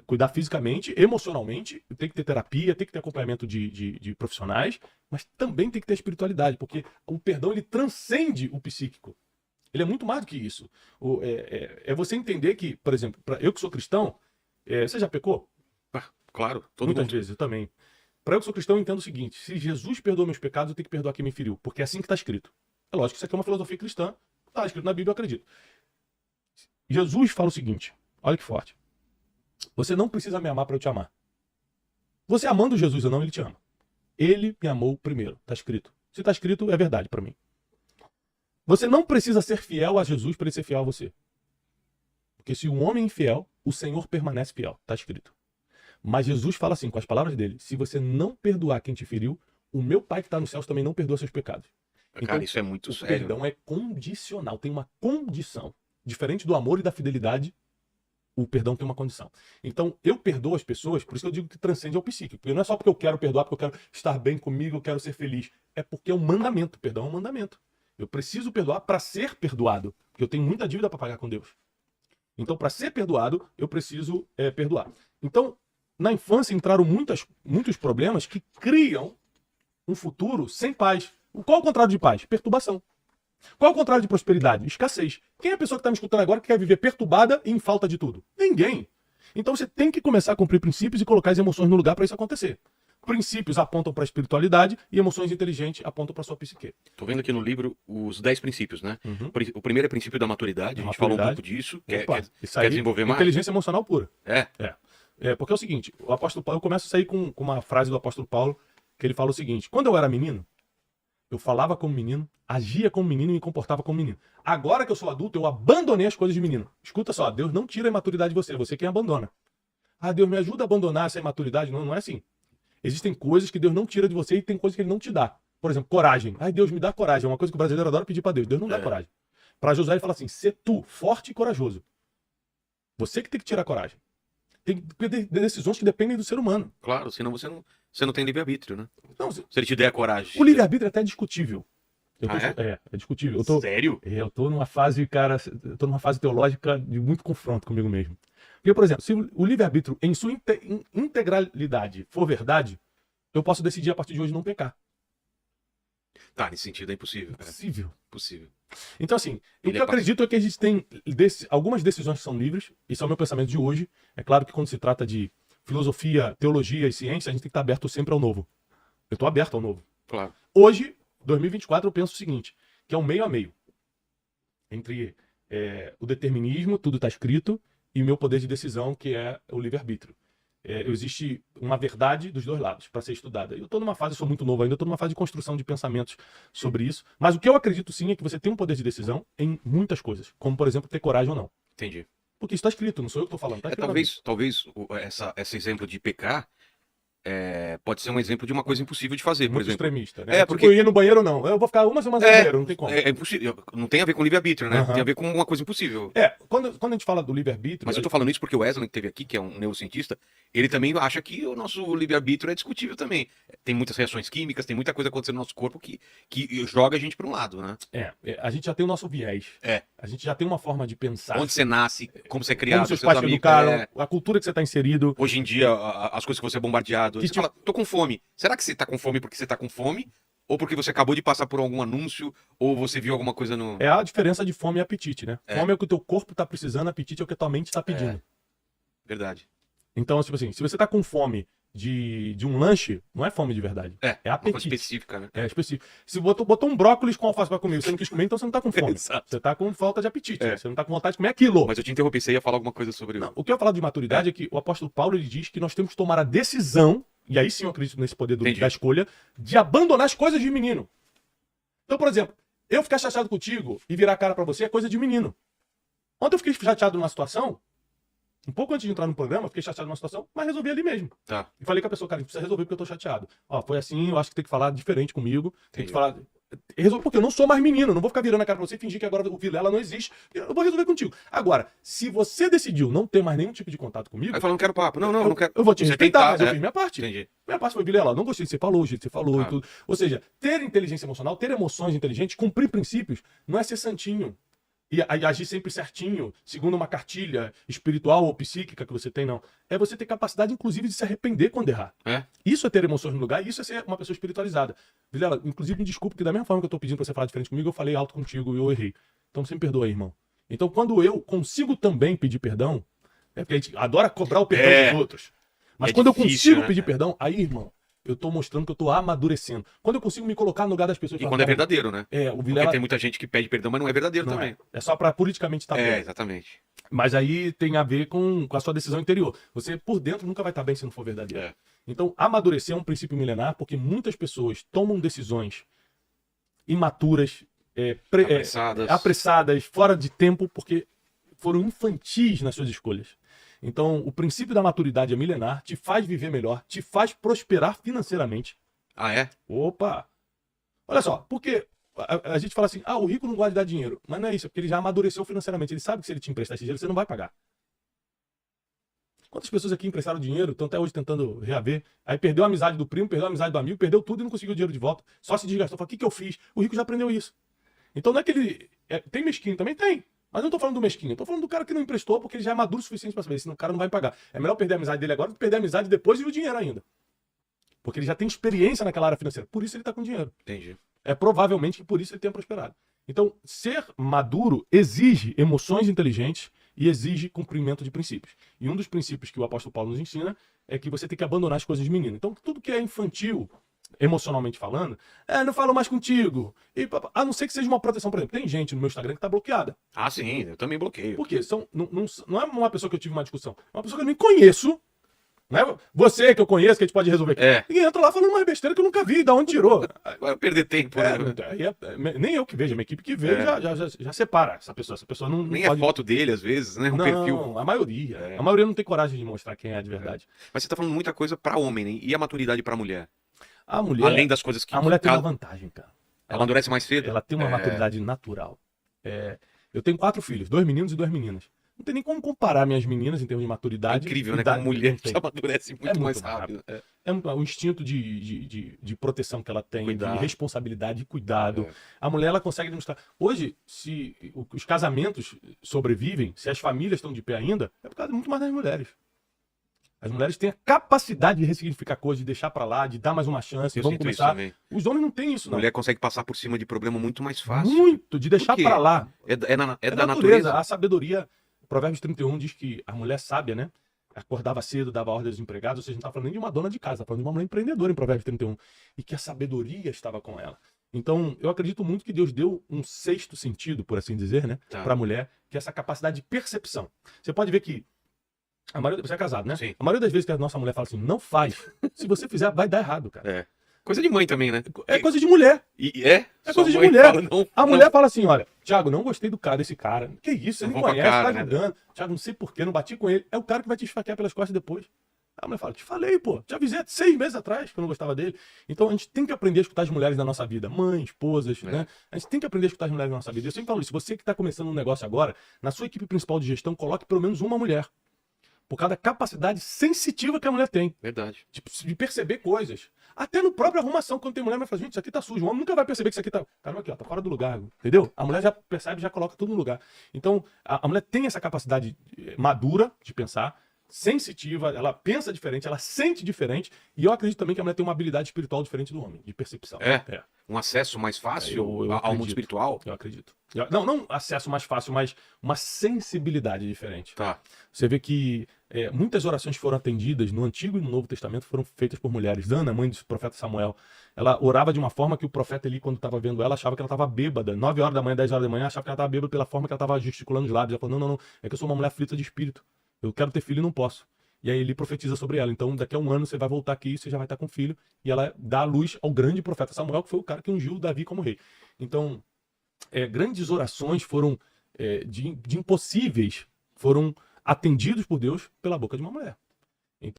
Cuidar fisicamente, emocionalmente, tem que ter terapia, tem que ter acompanhamento de profissionais, mas também tem que ter espiritualidade, porque o perdão ele transcende o psíquico. Ele é muito mais do que isso. É você entender que, por exemplo, eu que sou cristão, você já pecou? Claro, todo Muitas mundo. vezes, eu também. Para eu que sou cristão, eu entendo o seguinte: se Jesus perdoa meus pecados, eu tenho que perdoar quem me feriu, porque é assim que está escrito. É lógico que isso aqui é uma filosofia cristã, está escrito na Bíblia, eu acredito. Jesus fala o seguinte: olha que forte. Você não precisa me amar para eu te amar. Você amando Jesus ou não, ele te ama. Ele me amou primeiro, está escrito. Se está escrito, é verdade para mim. Você não precisa ser fiel a Jesus para ele ser fiel a você. Porque se um homem é infiel, o Senhor permanece fiel, está escrito. Mas Jesus fala assim, com as palavras dele: se você não perdoar quem te feriu, o meu Pai que está nos céus também não perdoa seus pecados. Cara, Então, isso é muito o sério. perdão é condicional, tem uma condição. Diferente do amor e da fidelidade, o perdão tem uma condição. Então, eu perdoo as pessoas, por isso que eu digo que transcende ao psíquico. Porque não é só porque eu quero perdoar, porque eu quero estar bem comigo, eu quero ser feliz. É porque é um mandamento. Perdão é um mandamento. Eu preciso perdoar para ser perdoado. Porque eu tenho muita dívida para pagar com Deus. Então, para ser perdoado, eu preciso perdoar. Então, na infância entraram muitos problemas que criam um futuro sem paz. Qual é o contrário de paz? Perturbação. Qual é o contrário de prosperidade? Escassez. Quem é a pessoa que está me escutando agora que quer viver perturbada e em falta de tudo? Ninguém. Então você tem que começar a cumprir princípios e colocar as emoções no lugar para isso acontecer. Princípios apontam para a espiritualidade e emoções inteligentes apontam para a sua psique. Tô vendo aqui no livro os 10 princípios, né? Uhum. O primeiro é o princípio da maturidade, a gente falou um pouco disso. Isso aí, Quer desenvolver mais? inteligência emocional pura. É. Porque é o seguinte, o apóstolo Paulo, eu começo a sair com uma frase do apóstolo Paulo, que ele fala o seguinte: quando eu era menino, eu falava como menino, agia como menino e me comportava como menino. Agora que eu sou adulto, eu abandonei as coisas de menino. Escuta só, Deus não tira a imaturidade de você, você quem abandona. Ah, Deus me ajuda a abandonar essa imaturidade. Não, não é assim. Existem coisas que Deus não tira de você e tem coisas que ele não te dá. Por exemplo, coragem. Ai, Deus me dá coragem. É uma coisa que o brasileiro adora pedir para Deus. Deus não dá coragem. Para Josué ele fala assim: sê tu, forte e corajoso. Você que tem que tirar coragem. Tem decisões que dependem do ser humano. Claro, senão você não tem livre-arbítrio, né? Não, Se ele te der a coragem. o livre-arbítrio é até discutível. É discutível. Sério? Eu tô numa fase, cara, eu tô numa fase teológica de muito confronto comigo mesmo. Porque, por exemplo, se o livre-arbítrio em sua integralidade for verdade, eu posso decidir a partir de hoje não pecar. Tá, nesse sentido é impossível. Possível. Possível. Então, assim, o que eu acredito é que a gente tem algumas decisões que são livres. Isso é o meu pensamento de hoje. É claro que quando se trata de filosofia, teologia e ciência, a gente tem que estar aberto sempre ao novo. Eu estou aberto ao novo. Claro. Hoje, 2024, eu penso o seguinte, que é um meio a meio. Entre o determinismo, tudo está escrito, e o meu poder de decisão, que é o livre-arbítrio. Existe uma verdade dos dois lados para ser estudada. Eu estou numa fase, sou muito novo ainda, estou numa fase de construção de pensamentos sobre isso. Mas o que eu acredito sim é que você tem um poder de decisão em muitas coisas. Como, por exemplo, ter coragem ou não. Entendi. Porque isso está escrito, não sou eu que estou falando. Tá talvez esse exemplo de pecar pode ser um exemplo de uma coisa impossível de fazer, por muito exemplo. Extremista, né? Porque eu ia no banheiro ou não. Eu vou ficar uma semana no banheiro, não tem como. É impossível. Não tem a ver com livre-arbítrio, né? Tem a ver com uma coisa impossível. Quando a gente fala do livre-arbítrio... Mas eu tô falando isso porque o Wesley, que teve aqui, que é um neurocientista, ele também acha que o nosso livre-arbítrio é discutível também. Tem muitas reações químicas, tem muita coisa acontecendo no nosso corpo que joga a gente para um lado, né? A gente já tem o nosso viés. A gente já tem uma forma de pensar. Onde você nasce, como você é criado, como seus pais te educaram, a cultura que você está inserido. Hoje em dia, as coisas que você é bombardeado. Você fala, tô com fome. Será que você tá com fome porque você tá com fome? Ou porque você acabou de passar por algum anúncio, ou você viu alguma coisa no... É a diferença de fome e apetite, né? Fome é o que o teu corpo tá precisando, apetite é o que a tua mente tá pedindo. Verdade. Então, tipo assim, se você tá com fome de um lanche, não é fome de verdade. É apetite. Uma coisa específica, né? É específico. Se botou um brócolis com alface pra comer, você não quis comer, então você não tá com fome. Você tá com falta de apetite. Você não tá com vontade de comer aquilo. Mas eu te interrompi, você ia falar alguma coisa sobre... Não, o que eu ia falar de maturidade é que o apóstolo Paulo ele diz que nós temos que tomar a decisão, e aí sim eu acredito nesse poder da escolha, de abandonar as coisas de menino. Então, por exemplo, eu ficar chateado contigo e virar a cara pra você é coisa de menino. Ontem eu fiquei chateado numa situação, um pouco antes de entrar no programa, eu fiquei chateado numa situação, mas resolvi ali mesmo. E falei com a pessoa, cara, a gente precisa resolver porque eu tô chateado. Ó, foi assim, eu acho que tem que falar diferente comigo. Tem que falar... Resolve porque eu não sou mais menino, não vou ficar virando a cara pra você e fingir que agora o Vilela não existe. Eu vou resolver contigo. Agora, se você decidiu não ter mais nenhum tipo de contato comigo... Aí fala, não quero papo. Não quero. Eu vou te respeitar, mas eu fiz minha parte. Entendi. Minha parte foi, Vilela, não gostei do que você falou, o jeito que você falou e tudo. Ou seja, ter inteligência emocional, ter emoções inteligentes, cumprir princípios, não é ser santinho. e agir sempre certinho, segundo uma cartilha espiritual ou psíquica que você tem, não. É você ter capacidade, inclusive, de se arrepender quando errar. Isso é ter emoções no lugar, e isso é ser uma pessoa espiritualizada. Vilela, inclusive, me desculpe, que da mesma forma que eu tô pedindo pra você falar diferente comigo, eu falei alto contigo e eu errei. Então você me perdoa aí, irmão. Então, quando eu consigo também pedir perdão, porque a gente adora cobrar o perdão dos outros. Mas quando difícil, eu consigo né, pedir perdão, aí, irmão, eu tô mostrando que eu tô amadurecendo. Quando eu consigo me colocar no lugar das pessoas... E quando é verdadeiro, né? É, o Porque Vilela... tem muita gente que pede perdão, mas não é verdadeiro Não também. é só pra politicamente estar bem. Exatamente. Mas aí tem a ver com a sua decisão interior. Você, por dentro, nunca vai estar bem se não for verdadeiro. Então, amadurecer é um princípio milenar, porque muitas pessoas tomam decisões imaturas, apressadas, fora de tempo, porque foram infantis nas suas escolhas. Então, o princípio da maturidade é milenar, te faz viver melhor, te faz prosperar financeiramente. Ah, é? Opa! Olha só, porque a gente fala assim, o rico não gosta de dar dinheiro. Mas não é isso, é porque ele já amadureceu financeiramente. Ele sabe que se ele te emprestar esse dinheiro, você não vai pagar. Quantas pessoas aqui emprestaram dinheiro, estão até hoje tentando reaver, aí perdeu a amizade do primo, perdeu a amizade do amigo, perdeu tudo e não conseguiu o dinheiro de volta. Só se desgastou. Fala, o que eu fiz? O rico já aprendeu isso. Então não é que ele... tem mesquinho também? Tem. Mas eu não tô falando do mesquinho, eu tô falando do cara que não emprestou porque ele já é maduro o suficiente para saber, senão o cara não vai pagar. É melhor perder a amizade dele agora do que perder a amizade depois e o dinheiro ainda. Porque ele já tem experiência naquela área financeira. Por isso ele tá com dinheiro. Entendi. É provavelmente que por isso ele tenha prosperado. Então, ser maduro exige emoções inteligentes e exige cumprimento de princípios. E um dos princípios que o apóstolo Paulo nos ensina é que você tem que abandonar as coisas de menino. Então, tudo que é infantil, emocionalmente falando, não falo mais contigo. E, a não ser que seja uma proteção, por exemplo. Tem gente no meu Instagram que tá bloqueada. Ah, sim, eu também bloqueio. Por quê? Não é uma pessoa que eu tive uma discussão. É uma pessoa que eu nem conheço. Não é você que eu conheço, que a gente pode resolver aqui. E entra lá falando uma besteira que eu nunca vi, da onde tirou. Vai perder tempo, né? Nem eu que vejo, a minha equipe que vê já separa essa pessoa. Essa pessoa não Nem pode... a foto dele, às vezes, né? Um perfil. Não, a maioria. A maioria não tem coragem de mostrar quem é de verdade. Mas você tá falando muita coisa pra homem, né? E a maturidade pra mulher? A mulher... Além das coisas que... A mulher tem uma vantagem, cara. Ela amadurece mais cedo? Ela tem uma maturidade natural. Eu tenho 4 filhos, 2 meninos e 2 meninas. Não tem nem como comparar minhas meninas em termos de maturidade. É incrível, né? Como mulher que amadurece muito mais rápido. O instinto de proteção que ela tem, Cuidado. de responsabilidade, de cuidado. A mulher, ela consegue demonstrar. Hoje, se os casamentos sobrevivem, se as famílias estão de pé ainda, é por causa muito mais das mulheres. As mulheres têm a capacidade de ressignificar coisas, de deixar pra lá, de dar mais uma chance. Vamos começar. Os homens não têm isso, não. A mulher consegue passar por cima de problema muito mais fácil. Muito, de deixar pra lá. É da natureza. A sabedoria. Provérbios 31 diz que a mulher sábia, né? Acordava cedo, dava ordem aos empregados, ou seja, não está falando nem de uma dona de casa, está falando de uma mulher empreendedora em Provérbios 31. E que a sabedoria estava com ela. Então, eu acredito muito que Deus deu um sexto sentido, por assim dizer, né? Para a mulher, que é essa capacidade de percepção. Você pode ver que a maioria... Você é casado, né? Sim. A maioria das vezes que a nossa mulher fala assim, não faz. Se você fizer, vai dar errado, cara. Coisa de mãe também, né? É coisa de mulher. É coisa de mulher. A mulher fala assim, olha, Thiago, não gostei desse cara. Que isso, você nem conhece, tá julgando. Thiago, não sei porquê, não bati com ele. É o cara que vai te esfaquear pelas costas depois. A mulher fala, te falei, pô. Te avisei 6 meses atrás que eu não gostava dele. Então a gente tem que aprender a escutar as mulheres da nossa vida. Mães, esposas, né? A gente tem que aprender a escutar as mulheres da nossa vida. Eu sempre falo isso. Você que está começando um negócio agora, na sua equipe principal de gestão, coloque pelo menos uma mulher. Por causa da capacidade sensitiva que a mulher tem. Verdade. De perceber coisas. Até no próprio arrumação, quando tem mulher, vai falar, gente, isso aqui tá sujo. O homem nunca vai perceber que isso aqui tá... Caramba, aqui, ó, tá fora do lugar. Entendeu? A mulher já percebe, já coloca tudo no lugar. Então, a mulher tem essa capacidade madura de pensar, sensitiva, ela pensa diferente, ela sente diferente. E eu acredito também que a mulher tem uma habilidade espiritual diferente do homem, de percepção. Um acesso mais fácil ao mundo espiritual? Eu acredito. Não acesso mais fácil, mas uma sensibilidade diferente. Tá. Você vê que muitas orações foram atendidas no Antigo e no Novo Testamento, foram feitas por mulheres. Ana, mãe do profeta Samuel, ela orava de uma forma que o profeta ali, quando estava vendo ela, achava que ela estava bêbada. 9 horas da manhã, 10 horas da manhã, achava que ela estava bêbada pela forma que ela estava gesticulando os lábios. Ela falou, não, é que eu sou uma mulher aflita de espírito. Eu quero ter filho e não posso. E aí ele profetiza sobre ela. Então, daqui a 1 ano você vai voltar aqui, você já vai estar com filho. E ela dá a luz ao grande profeta Samuel, que foi o cara que ungiu Davi como rei. Então, grandes orações foram de impossíveis, foram atendidos por Deus pela boca de uma mulher.